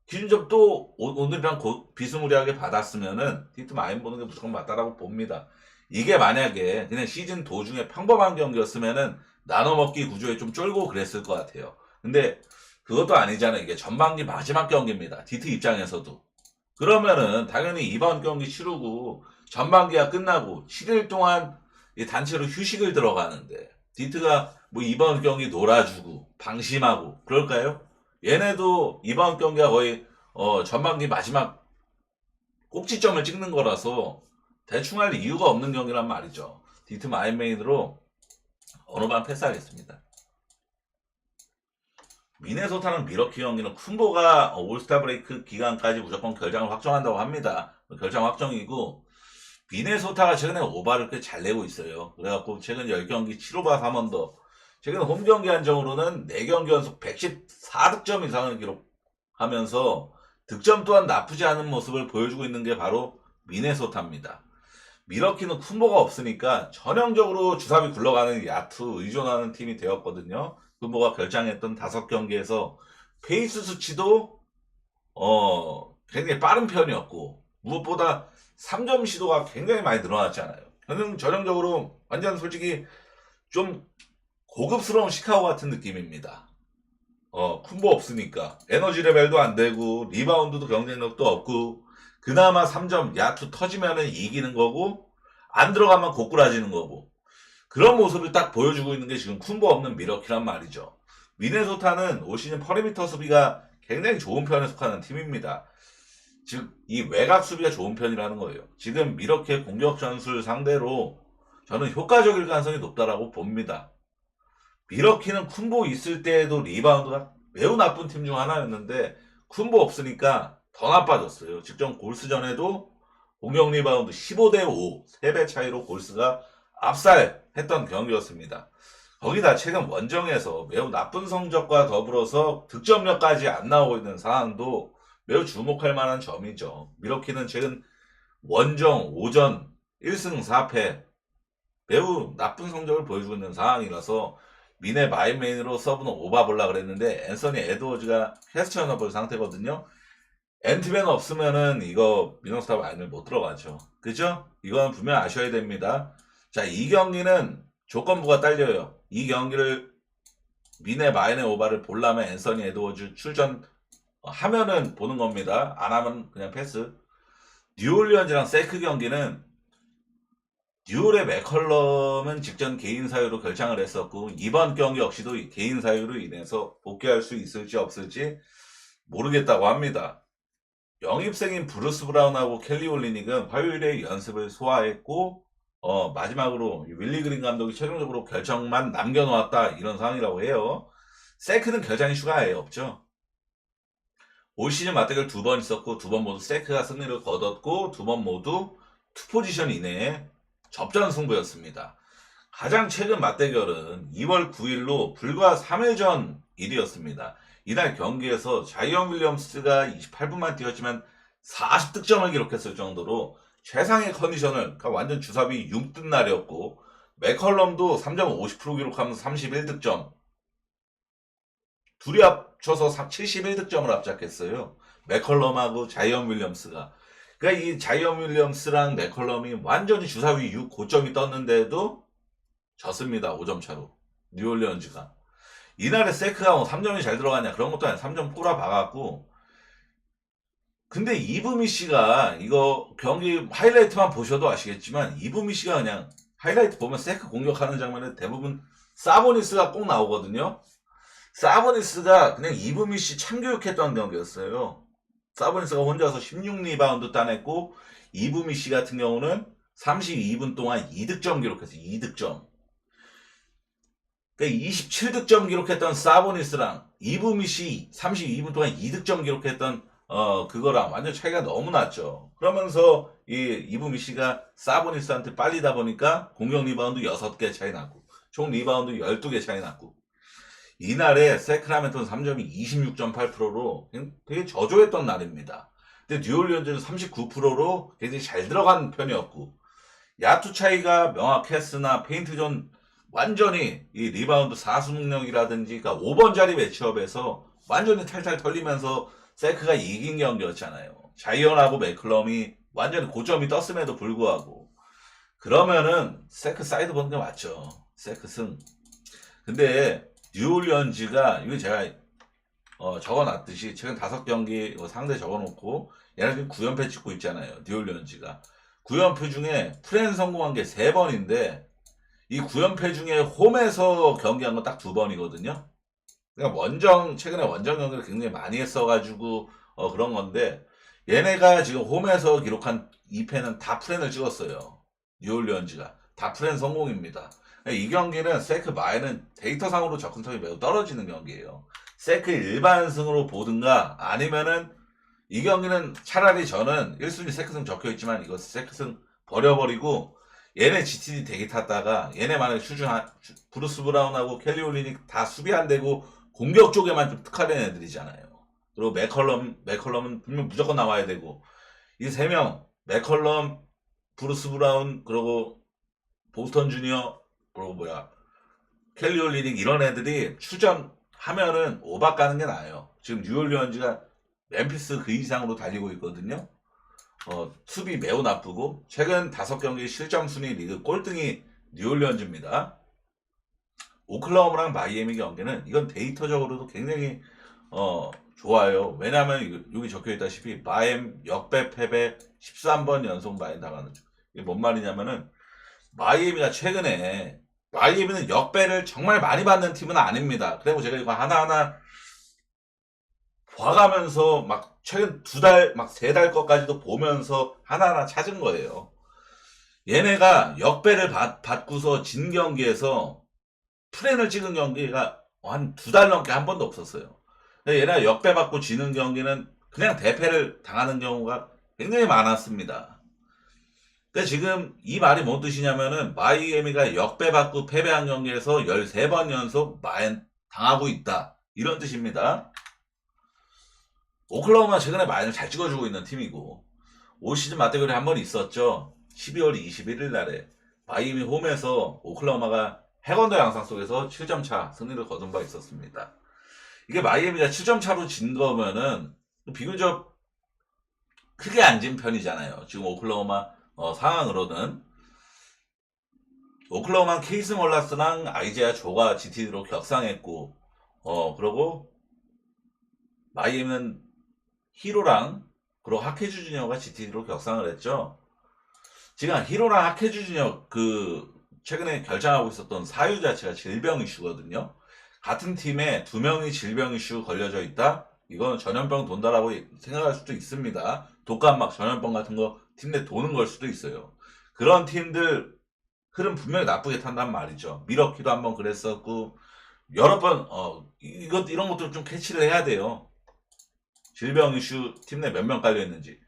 기준점 또 오늘이랑 비스무리하게 받았으면은 디트 마인 보는 게 무조건 맞다라고 봅니다. 이게 만약에 그냥 시즌 도중에 평범한 경기였으면은 나눠먹기 구조에 좀 쫄고 그랬을 것 같아요. 근데 그것도 아니잖아요. 이게 전반기 마지막 경기입니다. 디트 입장에서도. 그러면은 당연히 이번 경기 치르고 전반기가 끝나고 7일 동안 이 단체로 휴식을 들어가는데 디트가 뭐 이번 경기 놀아주고 방심하고 그럴까요? 얘네도 이번 경기가 거의 전반기 마지막 꼭지점을 찍는 거라서 대충 할 이유가 없는 경기란 말이죠. 디트 마인메인으로 오늘만 패스하겠습니다. 미네소타는 미러키 경기는 쿤보가 올스타 브레이크 기간까지 무조건 결장을 확정한다고 합니다. 결장 확정이고, 미네소타가 최근에 오바를 꽤 잘 내고 있어요. 그래갖고 최근 10경기 7오바 3언더, 최근 홈 경기 한정으로는 4경기 연속 114득점 이상을 기록하면서 득점 또한 나쁘지 않은 모습을 보여주고 있는 게 바로 미네소타입니다. 미러키는 쿤보가 없으니까 전형적으로 주사위 굴러가는 야투 의존하는 팀이 되었거든요. 쿤보가 결장했던 5경기에서 페이스 수치도 굉장히 빠른 편이었고, 무엇보다 3점 시도가 굉장히 많이 늘어났잖아요. 전형적으로 완전 솔직히 좀 고급스러운 시카고 같은 느낌입니다. 쿤보 없으니까 에너지 레벨도 안 되고 리바운드도 경쟁력도 없고, 그나마 3점 야투 터지면은 이기는 거고, 안 들어가면 고꾸라지는 거고, 그런 모습을 딱 보여주고 있는 게 지금 쿤보 없는 미러키란 말이죠. 미네소타는 올 시즌 퍼리미터 수비가 굉장히 좋은 편에 속하는 팀입니다. 즉 이 외곽 수비가 좋은 편이라는 거예요. 지금 미러키의 공격 전술 상대로 저는 효과적일 가능성이 높다라고 봅니다. 미러키는 쿤보 있을 때에도 리바운드가 매우 나쁜 팀 중 하나였는데, 쿤보 없으니까 더 나빠졌어요. 직전 골스전에도 공격 리바운드 15대5, 3배 차이로 골스가 압살했던 경기였습니다. 거기다 최근 원정에서 매우 나쁜 성적과 더불어서 득점력까지 안 나오고 있는 상황도 매우 주목할 만한 점이죠. 미러키는 최근 원정 5전 1승 4패, 매우 나쁜 성적을 보여주고 있는 상황이라서 미네 마인메인으로 서브는 오바볼라 그랬는데 앤서니 에드워즈가 퀘스천어블 상태거든요. 앤트맨 없으면은 이거 미네소타 마인을 못 들어가죠. 그죠? 이건 분명 아셔야 됩니다. 자, 이 경기는 조건부가 딸려요. 이 경기를 미네 마인의 오바를 보려면 앤서니 에드워즈 출전 하면은 보는 겁니다. 안 하면 그냥 패스. 뉴올리언즈랑 세크 경기는 뉴올의 맥컬럼은 직전 개인 사유로 결장을 했었고, 이번 경기 역시도 개인 사유로 인해서 복귀할 수 있을지 없을지 모르겠다고 합니다. 영입생인 브루스 브라운하고 켈리 올리닉은 화요일에 연습을 소화했고, 마지막으로 윌리 그린 감독이 최종적으로 결정만 남겨놓았다, 이런 상황이라고 해요. 세크는 결장이 휴가에 없죠. 올 시즌 맞대결 2번 있었고 2번 모두 세크가 승리를 거뒀고 2번 모두 투포지션 이내에 접전 승부였습니다. 가장 최근 맞대결은 2월 9일로 불과 3일 전 일이었습니다. 이날 경기에서 자이언 윌리엄스가 28분만 뛰었지만 40득점을 기록했을 정도로 최상의 컨디션을, 그러니까 완전 주사위 6등 날이었고, 맥컬럼도 3점 50% 기록하면서 31득점, 둘이 합쳐서 71득점을 압작했어요. 맥컬럼하고 자이언 윌리엄스가. 그러니까 이 자이언 윌리엄스랑 맥컬럼이 완전히 주사위 6 고점이 떴는데도 졌습니다. 5점 차로. 뉴올리언즈가. 이날에 세크가 3점이 잘 들어가냐 그런 것도 아니라 3점 꼬라 박았고, 근데 이브미 씨가 이거 경기 하이라이트만 보셔도 아시겠지만 이브미 씨가 그냥 하이라이트 보면 세크 공격하는 장면에 대부분 사보니스가 꼭 나오거든요. 사보니스가 그냥 이브미 씨 참교육했던 경기였어요. 사보니스가 혼자서 16리바운드 따냈고, 이브미 씨 같은 경우는 32분 동안 2득점 기록했어요. 2득점. 그러니까 27득점 기록했던 사보니스랑 이브미 씨 32분 동안 2득점 기록했던 그거랑 완전 차이가 너무 났죠. 그러면서 이 이브미 씨가 사보니스한테 빨리다 보니까 공격 리바운드 6개 차이 났고, 총 리바운드 12개 차이 났고, 이날에 세크라멘토는 3점이 26.8%로 되게 저조했던 날입니다. 근데 뉴올리언즈는 39%로 굉장히 잘 들어간 편이었고, 야투 차이가 명확했으나 페인트존 완전히 이 리바운드 사수 능력이라든지, 그러니까 5번 자리 매치업에서 완전히 탈탈 털리면서 세크가 이긴 경기였잖아요. 자이언하고 맥클럼이 완전히 고점이 떴음에도 불구하고. 그러면은 세크 사이드 보는 게 맞죠. 세크 승. 근데 뉴올리언즈가, 이거 제가 적어놨듯이 최근 5경기 상대 적어놓고 얘네 지금 9연패 찍고 있잖아요. 뉴올리언즈가 9연패 중에 프렌 성공한 게 3번인데 이 9연패 중에 홈에서 경기한 건 딱 2번이거든요. 그러니까 최근에 원정 경기를 굉장히 많이 했어가지고 그런 건데, 얘네가 지금 홈에서 기록한 2패는 다 프렌을 찍었어요. 뉴올리언즈가 다 프렌 성공입니다. 이 경기는 세크 마에는 데이터상으로 접근성이 매우 떨어지는 경기예요. 세크 일반승으로 보든가 아니면은 이 경기는 차라리 저는 1순위 세크승 적혀있지만 이거 세크승 버려버리고 얘네 GTD 대기 탔다가 얘네 만약에 브루스 브라운하고 켈리 올리닉 다 수비 안 되고 공격 쪽에만 좀 특화된 애들이잖아요. 그리고 맥컬럼은 분명 무조건 나와야 되고 이 세 명 맥컬럼, 브루스 브라운 그리고 보스턴 주니어 그리고 켈리 올리닉 이런 애들이 출전하면은 오박 가는 게 나아요. 지금 뉴올리언즈가 멤피스 그 이상으로 달리고 있거든요. 수비 매우 나쁘고 최근 5경기 실점 순위 리그 꼴등이 뉴올리언즈입니다. 오클라호마랑 마이애미 경기는 이건 데이터적으로도 굉장히 좋아요. 왜냐하면 여기 적혀있다시피 마엠 역배 패배 13번 연속 마엠 당하는 이게 뭔 말이냐면은 마이애미가 최근에 마이애미는 역배를 정말 많이 받는 팀은 아닙니다. 그리고 제가 이거 하나하나 봐가면서 막 최근 2달, 막 3달 것까지도 보면서 하나하나 찾은 거예요. 얘네가 역배를 받고서 진 경기에서 프렌을 찍은 경기가 한 2달 넘게 한 번도 없었어요. 얘네가 역배 받고 지는 경기는 그냥 대패를 당하는 경우가 굉장히 많았습니다. 그러니까 지금 이 말이 뭔 뜻이냐면은 마이애미가 역배 받고 패배한 경기에서 13번 연속 당하고 있다. 이런 뜻입니다. 오클라호마 최근에 마인을 잘 찍어주고 있는 팀이고 올 시즌 맞대결이 한 번 있었죠. 12월 21일 날에 마이애미 홈에서 오클라호마가 해건도 양상 속에서 7점 차 승리를 거둔 바 있었습니다. 이게 마이애미가 7점 차로 진 거면은 비교적 크게 안 진 편이잖아요. 지금 오클라호마 상황으로는 오클라호마는 케이스 몰라스랑 아이제아 조가 GTD로 격상했고 그리고 마이애미는 히로랑 그리고 하케주 주니어가 GTD로 격상을 했죠. 지금 히로랑 하케주 주니어 최근에 결정하고 있었던 사유 자체가 질병 이슈거든요. 같은 팀에 2명이 질병 이슈 걸려져 있다? 이건 전염병 돈다라고 생각할 수도 있습니다. 독감막 전염병 같은 거 팀 내 도는 걸 수도 있어요. 그런 팀들 흐름 분명히 나쁘게 탄단 말이죠. 미러키도 한번 그랬었고 여러 번 이런 것도 좀 캐치를 해야 돼요. 질병 이슈 팀 내 몇 명 깔려 있는지.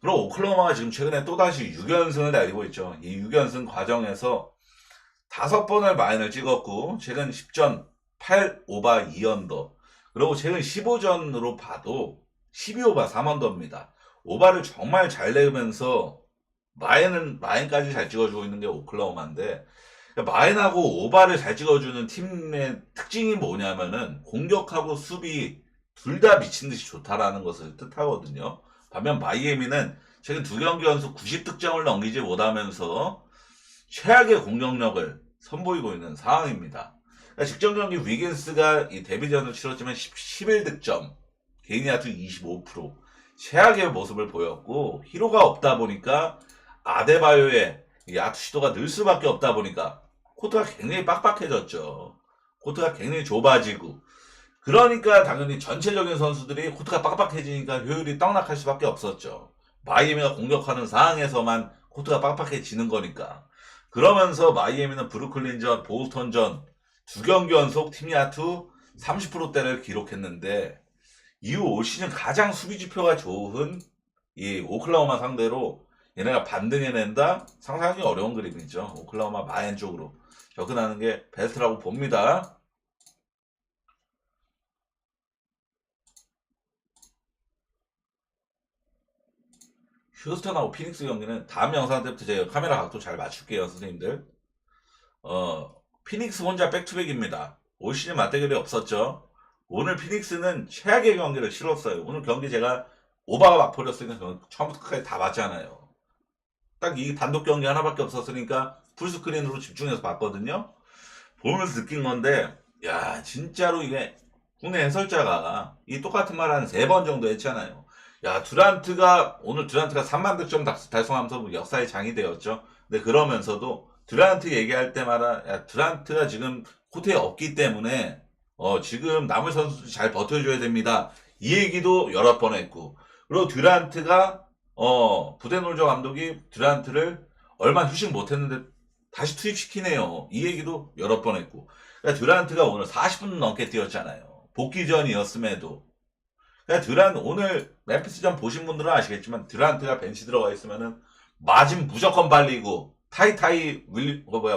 그리고 오클라호마가 지금 최근에 또다시 6연승을 달리고 있죠. 이 6연승 과정에서 5번을 마인을 찍었고 최근 10전 8오바 2언더 그리고 최근 15전으로 봐도 12오바 3언더입니다. 오바를 정말 잘 내면서 마인까지 잘 찍어주고 있는 게 오클라호마인데 마인하고 오바를 잘 찍어주는 팀의 특징이 뭐냐면은 공격하고 수비 둘 다 미친듯이 좋다라는 것을 뜻하거든요. 반면 마이애미는 최근 2경기 연속 90득점을 넘기지 못하면서 최악의 공격력을 선보이고 있는 상황입니다. 그러니까 직전 경기 위긴스가 이 데뷔전을 치렀지만 11득점, 개인 야투 25%, 최악의 모습을 보였고 히로가 없다 보니까 아데바요의 야투 시도가 늘 수밖에 없다 보니까 코트가 굉장히 빡빡해졌죠. 코트가 굉장히 좁아지고 그러니까 당연히 전체적인 선수들이 코트가 빡빡해지니까 효율이 떡락할 수밖에 없었죠. 마이애미가 공격하는 상황에서만 코트가 빡빡해지는 거니까. 그러면서 마이애미는 브루클린전, 보스턴전 2경기 연속 팀 야투 30%대를 기록했는데 이후 올 시즌 가장 수비 지표가 좋은 이 오클라호마 상대로 얘네가 반등해낸다? 상상하기 어려운 그림이죠. 오클라호마 마인 쪽으로 접근하는 게 베스트라고 봅니다. 휴스턴하고 피닉스 경기는 다음 영상 때부터 제가 카메라 각도 잘 맞출게요, 선생님들. 피닉스 혼자 백투백입니다. 올 시즌 맞대결이 없었죠. 오늘 피닉스는 최악의 경기를 치렀어요. 오늘 경기 제가 오바가 막 버렸으니까 처음부터 끝까지 다 봤잖아요. 딱 이 단독 경기 하나밖에 없었으니까 풀스크린으로 집중해서 봤거든요. 보면서 느낀 건데, 야, 진짜로 이게 국내 해설자가 이 똑같은 말 한 3번 정도 했잖아요. 야, 오늘 듀란트가 3만 득점 달성하면서 역사의 장이 되었죠. 근데 그러면서도 듀란트 얘기할 때마다, 야, 듀란트가 지금 코트에 없기 때문에, 지금 남을 선수들이 잘 버텨줘야 됩니다. 이 얘기도 여러 번 했고, 그리고 듀란트가, 부데놀저 감독이 듀란트를 얼마 휴식 못 했는데 다시 투입시키네요. 이 얘기도 여러 번 했고. 그러니까 드란트가 오늘 40분 넘게 뛰었잖아요. 복귀전이었음에도. 그러니까 오늘 멤피스전 보신 분들은 아시겠지만 드란트가 벤치 들어가 있으면은 마진 무조건 발리고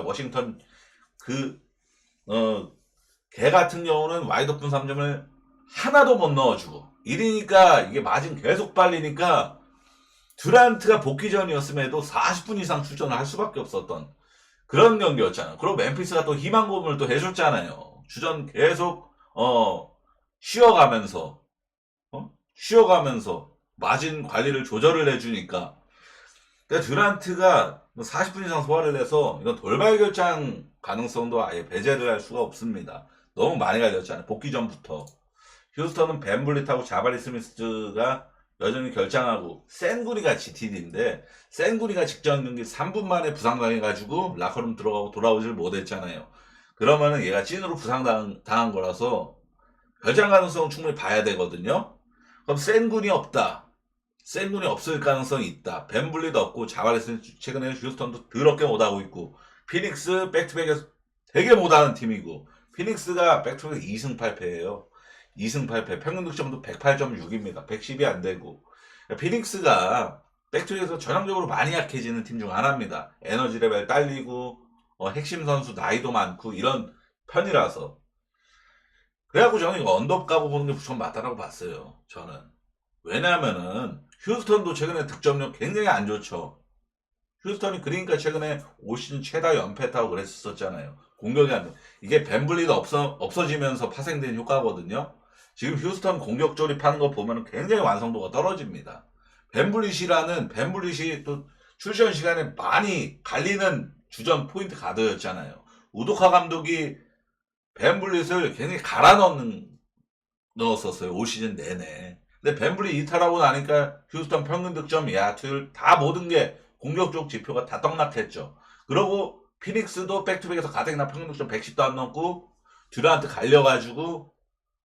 워싱턴 그 걔 같은 경우는 와이드 오픈 3점을 하나도 못 넣어주고 이러니까 이게 마진 계속 발리니까 드란트가 복귀전이었음에도 40분 이상 출전을 할 수밖에 없었던 그런 경기였잖아요. 그리고 멤피스가 또 희망고문을 또 해줬잖아요. 주전 계속 쉬어가면서 마진 관리를 조절을 해주니까. 그러니까 드란트가 40분 이상 소화를 해서 이건 돌발 결장 가능성도 아예 배제를 할 수가 없습니다. 너무 많이 갈렸잖아요. 복귀 전부터. 휴스턴은 벤블릿하고 자바리 스미스가 여전히 결장하고 센구리가 GTD인데 센구리가 직전 경기 3분 만에 부상당해가지고 라커룸 들어가고 돌아오질 못했잖아요. 그러면은 얘가 찐으로 부상당한 거라서 결장 가능성은 충분히 봐야 되거든요. 그럼 센군이 없다. 센군이 없을 가능성이 있다. 벤블리도 없고 자바리스는 최근에 휴스턴도 더럽게 못하고 있고 피닉스 백투백에서 되게 못하는 팀이고 피닉스가 백투백 2승 8패예요. 2승 8패 평균 득점도 108.6입니다. 110이 안 되고 피닉스가 백투백에서 전형적으로 많이 약해지는 팀 중 하나입니다. 에너지 레벨 딸리고 핵심 선수 나이도 많고 이런 편이라서 그래갖고 저는 이거 언덕 가고 보는 게 무조건 맞다라고 봤어요. 저는. 왜냐면은 휴스턴도 최근에 득점력 굉장히 안 좋죠. 휴스턴이 그러니까 최근에 올 시즌 최다 연패 타고 그랬었잖아요. 공격이 안 돼. 이게 벤블리도 없어지면서 파생된 효과거든요. 지금 휴스턴 공격 조립하는 거 보면 굉장히 완성도가 떨어집니다. 벤블릿이 또 출전 시간에 많이 갈리는 주전 포인트 가드였잖아요. 우도카 감독이 벤블릿을 굉장히 넣었었어요. 올 시즌 내내. 근데 벤블릿 이탈하고 나니까 휴스턴 평균 득점, 야투율 다 모든 게 공격적 지표가 다 떡락했죠. 그러고 피닉스도 백투백에서 가뜩이나 평균 득점 110도 안 넘고 듀란트 갈려가지고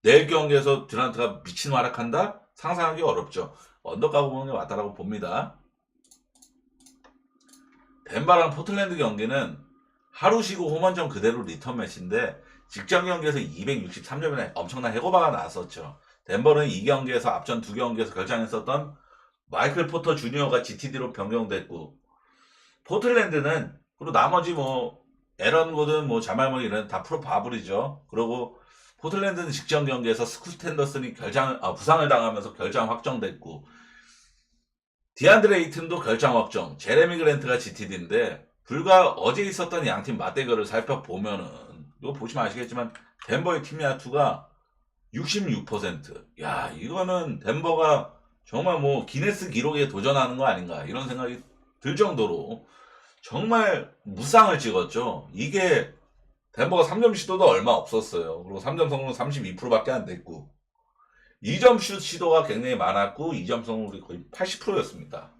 내일 경기에서 듀란트가 미친 활약한다? 상상하기 어렵죠. 언덕 가고 보는 게 맞다라고 봅니다. 덴버랑 포틀랜드 경기는 하루 쉬고 홈원전 그대로 리턴 매치인데 직전 경기에서 263점이나 엄청난 해고바가 나왔었죠. 덴버는 이 경기에서 앞전 두 경기에서 결장했었던 마이클 포터 주니어가 GTD로 변경됐고 포틀랜드는 그리고 나머지 에런 고든 자말 머리 이런 다 프로 바블이죠. 그리고 포틀랜드는 직전 경기에서 스쿠트 텐더슨이 부상을 당하면서 결장 확정됐고 디안드레 에이튼도 결장 확정, 제레미 그랜트가 GTD인데 불과 어제 있었던 양팀 맞대결을 살펴보면은 이거 보시면 아시겠지만 덴버의 팀 야투가 66%. 야, 이거는 덴버가 정말 기네스 기록에 도전하는 거 아닌가 이런 생각이 들 정도로 정말 무쌍을 찍었죠. 이게 덴버가 3점 시도도 얼마 없었어요. 그리고 3점 성공은 32%밖에 안 됐고 2점 슛 시도가 굉장히 많았고 2점 성공률이 거의 80%였습니다.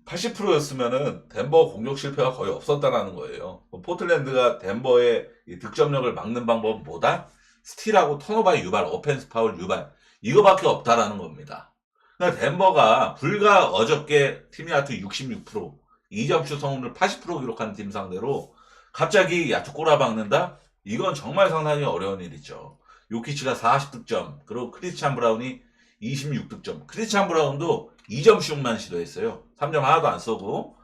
80%였으면은 덴버 공격 실패가 거의 없었다라는 거예요. 포틀랜드가 덴버의 득점력을 막는 방법은 뭐다? 스틸하고 턴오버 유발, 오펜스 파울 유발 이거밖에 없다라는 겁니다. 그러니까 덴버가 불과 어저께 팀 야투 66%, 2점 슛 성공률 80% 기록한 팀 상대로 갑자기 야투 꼬라박는다? 이건 정말 상당히 어려운 일이죠. 요키치가 40득점, 그리고 크리스찬 브라운이 26득점. 크리스찬 브라운도 2점 슛만 시도했어요. 3점 하나도 안 쏘고.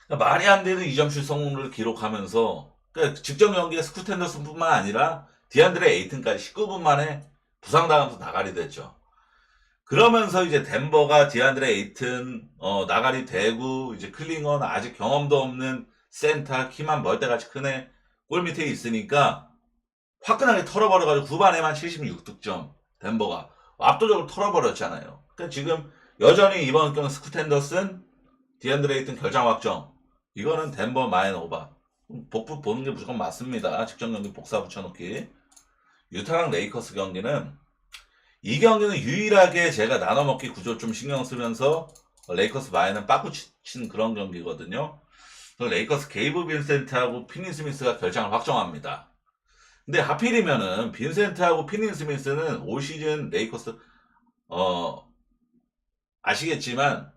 그러니까 말이 안 되는 2점 슛 성공률을 기록하면서 그러니까 직전 경기에 스쿠트 텐더슨뿐만 아니라 디안드레 에이튼까지 19분 만에 부상당하면서 나가리 됐죠. 그러면서 이제 덴버가 디안드레 에이튼 나가리 되고 이제 클링언 아직 경험도 없는 센터 키만 멀때같이 큰 애 골 밑에 있으니까 화끈하게 털어버려가지고 후반에만 76득점 덴버가 압도적으로 털어버렸잖아요. 그러니까 지금 여전히 이번 경기 스쿠트 텐더슨 디안드레 에이튼 결장 확정 이거는 덴버 마인 오버 복부 보는 게 무조건 맞습니다. 직전 경기 복사 붙여놓기. 유타랑 레이커스 경기는 이 경기는 유일하게 제가 나눠먹기 구조 좀 신경 쓰면서 레이커스 마인은 빠꾸 친 그런 경기거든요. 레이커스 게이브 빈센트하고 피니 스미스가 결장을 확정합니다. 근데 하필이면은 빈센트하고 피니 스미스는 올 시즌 레이커스 아시겠지만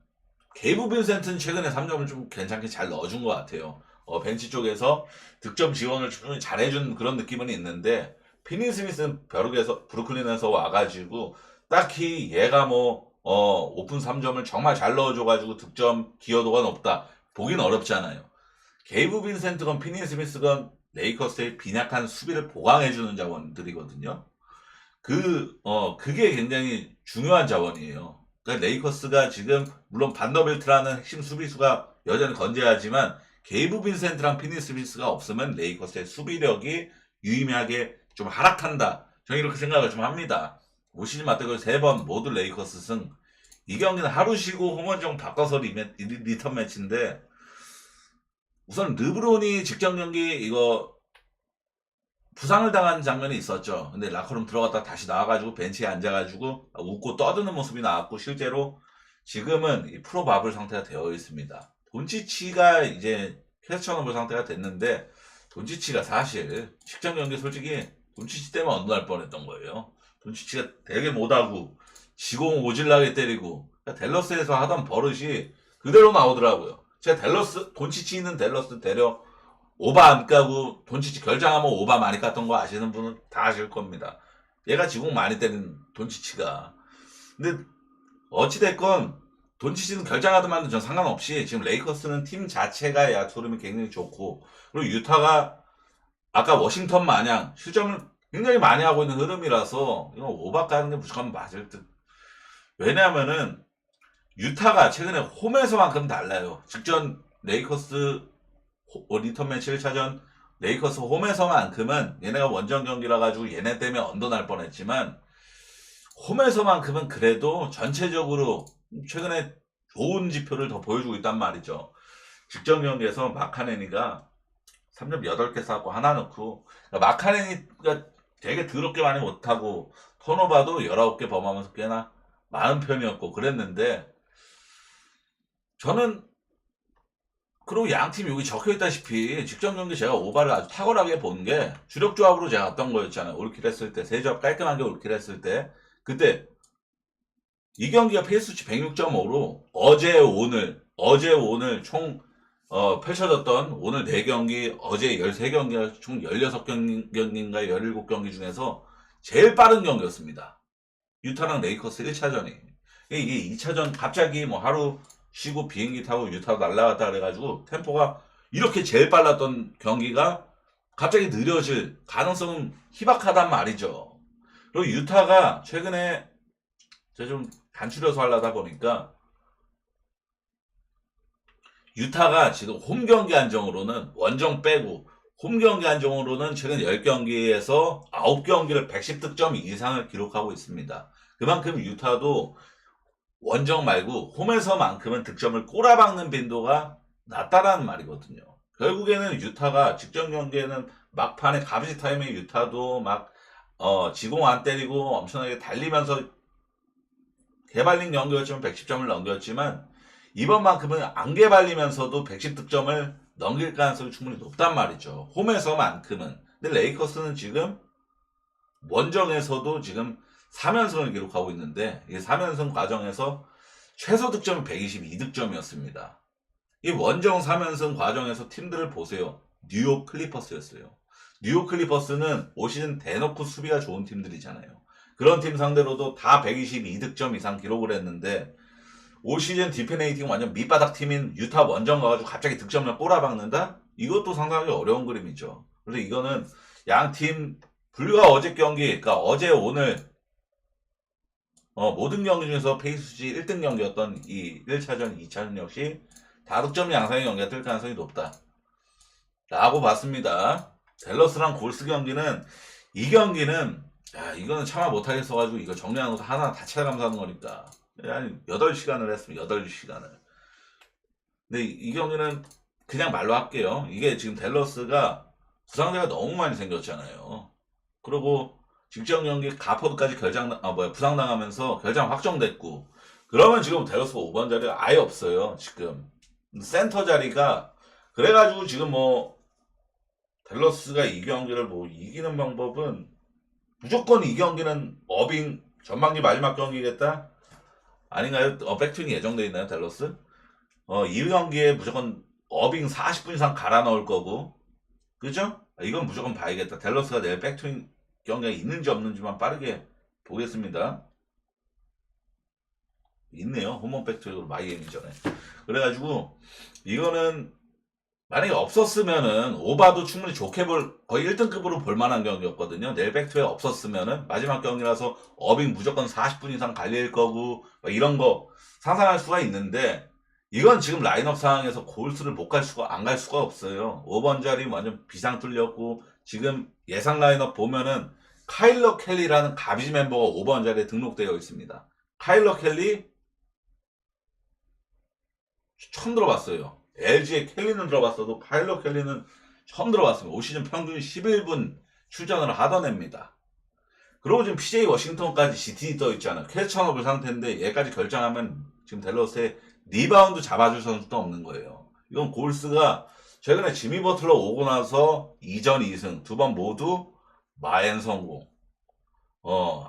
게이브 빈센트는 최근에 3점을 좀 괜찮게 잘 넣어준 것 같아요. 벤치 쪽에서 득점 지원을 좀 잘해준 그런 느낌은 있는데, 피니 스미스는 브루클린에서 와가지고, 딱히 얘가 오픈 3점을 정말 잘 넣어줘가지고 득점 기여도가 높다. 보긴 어렵잖아요. 게이브 빈센트건 피니 스미스건 레이커스의 빈약한 수비를 보강해주는 자원들이거든요. 그게 굉장히 중요한 자원이에요. 그러니까 레이커스가 지금, 물론 반더빌트라는 핵심 수비수가 여전히 건재하지만, 게이브 빈센트랑 피니 스미스가 없으면 레이커스의 수비력이 유의미하게 좀 하락한다. 저는 이렇게 생각을 좀 합니다. 올 시즌 맞대결 3번 모두 레이커스 승. 이 경기는 하루 쉬고 홍원종 바꿔서 리턴 매치인데, 우선 르브론이 직전 경기 이거 부상을 당한 장면이 있었죠. 근데 라커룸 들어갔다 다시 나와가지고 벤치에 앉아가지고 웃고 떠드는 모습이 나왔고, 실제로 지금은 이 프로 바블 상태가 되어 있습니다. 돈치치가 이제 캐스처너블 상태가 됐는데, 돈치치가 사실 직전 경기 솔직히 돈치치 때문에 언더날 뻔했던 거예요. 돈치치가 되게 못하고 지공 오질나게 때리고, 그러니까 댈러스에서 하던 버릇이 그대로 나오더라고요. 제가 돈치치 있는 댈러스 데려 오바 안 까고 돈치치 결장하면 오바 많이 깠던 거 아시는 분은 다 아실 겁니다. 얘가 지금 많이 때린 돈치치가. 근데 어찌됐건 돈치치는 결장하든 말든 전 상관없이 지금 레이커스는 팀 자체가 야투 흐름이 굉장히 좋고, 그리고 유타가 아까 워싱턴 마냥 실점을 굉장히 많이 하고 있는 흐름이라서 이건 오바 까는 게 무조건 맞을 듯. 왜냐면은 유타가 최근에 홈에서만큼 달라요. 직전 레이커스 리턴 매치 1차전 레이커스 홈에서만큼은, 얘네가 원정 경기라 가지고 얘네 때문에 언더 날 뻔했지만, 홈에서만큼은 그래도 전체적으로 최근에 좋은 지표를 더 보여주고 있단 말이죠. 직전 경기에서 마카네니가 3점 8개 쐈고 하나 넣고, 그러니까 마카네니가 되게 더럽게 많이 못하고 턴오버도 19개 범하면서 꽤나 많은 편이었고 그랬는데, 저는, 그리고 양팀 여기 적혀있다시피 직전 경기 제가 오바를 아주 탁월하게 본 게 주력 조합으로 제가 왔던 거였잖아요. 올킬 했을 때, 세 조합 깔끔하게 올킬 했을 때. 그때 이 경기가 페이스치 106.5로 어제 오늘 총 펼쳐졌던 오늘 4경기, 어제 13경기가 총 16경기인가 17경기 중에서 제일 빠른 경기였습니다. 유타랑 레이커스 1차전이. 이게 2차전 갑자기 하루 쉬고 비행기 타고 유타로 날라갔다 그래가지고 템포가 이렇게 제일 빨랐던 경기가 갑자기 느려질 가능성은 희박하단 말이죠. 그리고 유타가 최근에 제가 좀 단추려서 하려다 보니까, 유타가 지금 홈 경기 안정으로는 원정 빼고 홈 경기 안정으로는 최근 10경기에서 9경기를 110득점 이상을 기록하고 있습니다. 그만큼 유타도 원정 말고 홈에서만큼은 득점을 꼬라박는 빈도가 낮다라는 말이거든요. 결국에는 유타가 직전 경기에는 막판에 가비지 타임에 유타도 지공 안 때리고 엄청나게 달리면서 개발린 경기였지만 110점을 넘겼지만, 이번만큼은 안 개발리면서도 110득점을 넘길 가능성이 충분히 높단 말이죠. 홈에서만큼은. 근데 레이커스는 지금 원정에서도 지금 3연승을 기록하고 있는데, 이 3연승 과정에서 최소 득점이 122득점이었습니다. 이 원정 3연승 과정에서 팀들을 보세요. 뉴욕 클리퍼스였어요. 뉴욕 클리퍼스는 올 시즌 대놓고 수비가 좋은 팀들이잖아요. 그런 팀 상대로도 다 122득점 이상 기록을 했는데, 올 시즌 디펜레이팅 완전 밑바닥 팀인 유타 원정 가가지고 갑자기 득점을 꼬라박는다? 이것도 상당히 어려운 그림이죠. 그래서 이거는 양팀 불과 어제 경기, 그러니까 어제 오늘 모든 경기 중에서 페이스지 1등 경기였던 이 1차전, 2차전 역시 다득점 양상의 경기가 뜰 가능성이 높다 라고 봤습니다. 댈러스랑 골스 경기는, 이 경기는 이거는 참아 못하겠어가지고 이거 정리하는 것도 하나 다 찾아가면서 하는 거니까 한 8시간을 했습니다. 8시간을. 근데 이 경기는 그냥 말로 할게요. 이게 지금 댈러스가 부상자가 너무 많이 생겼잖아요. 그리고 직전 경기 가포드까지 부상당하면서 결장 확정됐고, 그러면 지금 댈러스가 5번 자리가 아예 없어요. 지금 센터 자리가. 그래가지고 지금 댈러스가 이 경기를 이기는 방법은, 무조건 이 경기는 어빙 전반기 마지막 경기겠다? 아닌가요? 백투윙 예정되어 있나요, 댈러스? 이 경기에 무조건 어빙 40분 이상 갈아 넣을 거고, 그죠? 이건 무조건 봐야겠다. 댈러스가 내일 백투인 경기가 있는지 없는지만 빠르게 보겠습니다. 있네요. 홈런 백투로 마이애미전에. 그래가지고 이거는 만약에 없었으면은 오바도 충분히 좋게 거의 1등급으로 볼만한 경기였거든요. 내일 백투에 없었으면은 마지막 경기라서 어빙 무조건 40분 이상 갈릴 거고 이런 거 상상할 수가 있는데 이건 지금 라인업 상황에서 골수를 못 갈 수가 안 갈 수가 없어요. 5번 자리 완전 비상 뚫렸고 지금 예상 라인업 보면은 카일러 켈리라는 가비지 멤버가 5번 자리에 등록되어 있습니다. 카일러 켈리 처음 들어봤어요. LG의 켈리는 들어봤어도 카일러 켈리는 처음 들어봤습니다. 올 시즌 평균 11분 출전을 하던 애입니다. 그리고 지금 PJ 워싱턴까지 GT 떠 있잖아요. 캐처너블 상태인데 얘까지 결정하면 지금 댈러스에 리바운드 잡아줄 선수도 없는 거예요. 이건 골스가 최근에 지미 버틀러 오고 나서 2전 2승 두 번 모두 마엔 성공.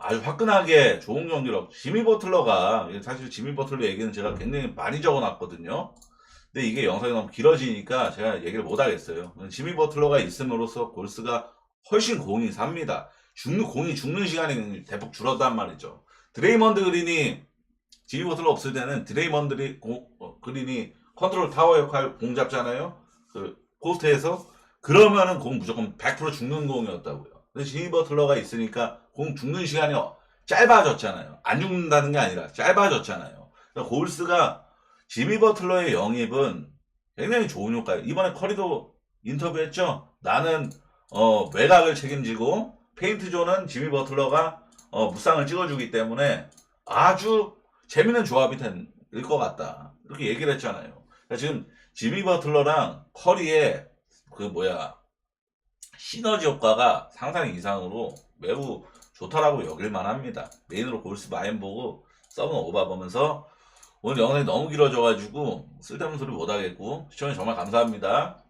아주 화끈하게 좋은 경기로 지미 버틀러가 사실 지미 버틀러 얘기는 제가 굉장히 많이 적어놨거든요. 근데 이게 영상이 너무 길어지니까 제가 얘기를 못 하겠어요. 지미 버틀러가 있음으로써 골스가 훨씬 공이 삽니다. 공이 죽는 시간이 대폭 줄었단 말이죠. 드레이먼드 그린이 지미 버틀러 없을 때는 드레이먼드 그린이 컨트롤 타워 역할 공 잡잖아요. 그 포스트에서 그러면은 공 무조건 100% 죽는 공이었다고요. 근데 지미 버틀러가 있으니까 공 죽는 시간이 짧아졌잖아요. 안 죽는다는 게 아니라 짧아졌잖아요. 그러니까 골스가 지미 버틀러의 영입은 굉장히 좋은 효과예요. 이번에 커리도 인터뷰했죠. 나는 외곽을 책임지고 페인트 존은 지미 버틀러가 무쌍을 찍어주기 때문에 아주 재밌는 조합이 될 것 같다. 이렇게 얘기를 했잖아요. 그러니까 지금 지미 버틀러랑 커리의 시너지 효과가 상상 이상으로 매우 좋다라고 여길만 합니다. 메인으로 골스 마인 보고 서브 오바 보면서 오늘 영상이 너무 길어져가지고 쓸데없는 소리 못하겠고 시청해 정말 감사합니다.